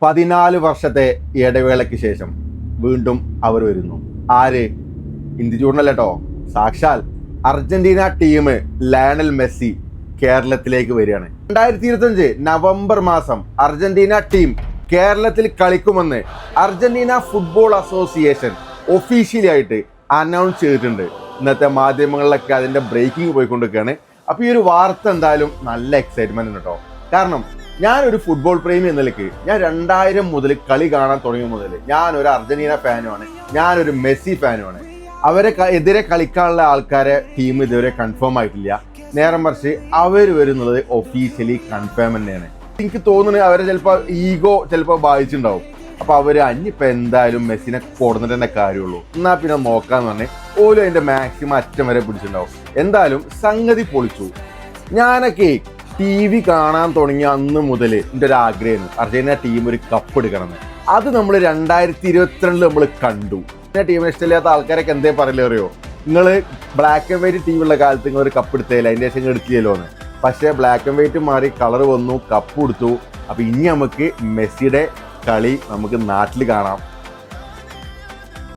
14 വർഷത്തെ ഇടവേളയ്ക്ക് ശേഷം വീണ്ടും അവർ വരുന്നു. ആര്? ഇന്ത്യ ചൂടനല്ലോ, സാക്ഷാൽ അർജന്റീന ടീം ലയണൽ മെസ്സി കേരളത്തിലേക്ക് വരികയാണ്. 2025 നവംബർ മാസം അർജന്റീന ടീം കേരളത്തിൽ കളിക്കുമെന്ന് അർജന്റീന ഫുട്ബോൾ അസോസിയേഷൻ ഒഫീഷ്യലി ആയിട്ട് അനൗൺസ് ചെയ്തിട്ടുണ്ട്. ഇന്നത്തെ മാധ്യമങ്ങളിലൊക്കെ അതിന്റെ ബ്രേക്കിംഗ് പോയിക്കൊണ്ടിരിക്കുകയാണ്. അപ്പൊ ഈ ഒരു വാർത്ത എന്തായാലും നല്ല എക്സൈറ്റ്മെന്റ് ഉണ്ട് കേട്ടോ. കാരണം ഞാനൊരു ഫുട്ബോൾ പ്രേമി എന്ന നിലയ്ക്ക് ഞാൻ 2000 മുതൽ കളി കാണാൻ തുടങ്ങിയ മുതൽ ഞാനൊരു അർജന്റീന ഫാനുമാണ്, ഞാനൊരു മെസ്സി ഫാനുമാണ്. അവരെ എതിരെ കളിക്കാനുള്ള ആൾക്കാരെ ടീം ഇതുവരെ കൺഫേം ആയിട്ടില്ല. നേരെ മറിച്ച് അവർ വരുന്നത് ഒഫീഷ്യലി കൺഫേം തന്നെയാണ്. എനിക്ക് തോന്നുന്നത് അവരെ ചിലപ്പോൾ ഈഗോ ചിലപ്പോൾ ബാധിച്ചിട്ടുണ്ടാവും. അപ്പൊ അവര് അഞ്ഞിപ്പോ എന്തായാലും മെസ്സിനെ കൊടുത്തിട്ട് തന്നെ കാര്യമുള്ളൂ, എന്നാ പിന്നെ നോക്കാന്ന് പറഞ്ഞ് ഓലും അതിന്റെ മാക്സിമം അറ്റം വരെ പിടിച്ചിട്ടുണ്ടാവും. എന്തായാലും സംഗതി പൊളിച്ചു. ഞാനൊക്കെ TV കാണാൻ തുടങ്ങിയ അന്ന് മുതൽ എൻ്റെ ഒരു ആഗ്രഹമായിരുന്നു അർജന്റീന ടീം ഒരു കപ്പ് എടുക്കണമെന്ന്. അത് നമ്മൾ 2022 നമ്മൾ കണ്ടു. ടീമിനെ ഇഷ്ടമില്ലാത്ത ആൾക്കാരൊക്കെ എന്തേ പറയില്ല അറിയോ, നിങ്ങൾ ബ്ലാക്ക് ആൻഡ് വൈറ്റ് ടീമുള്ള കാലത്ത് നിങ്ങൾ ഒരു കപ്പ് എടുത്തില്ല, അതിൻ്റെ ശേഷം എടുത്തില്ലല്ലോ എന്ന്. പക്ഷേ ബ്ലാക്ക് ആൻഡ് വൈറ്റ് മാറി കളർ വന്നു, കപ്പ് കൊടുത്തു. അപ്പൊ ഇനി നമുക്ക് മെസ്സിയുടെ കളി നമുക്ക് നാട്ടിൽ കാണാം.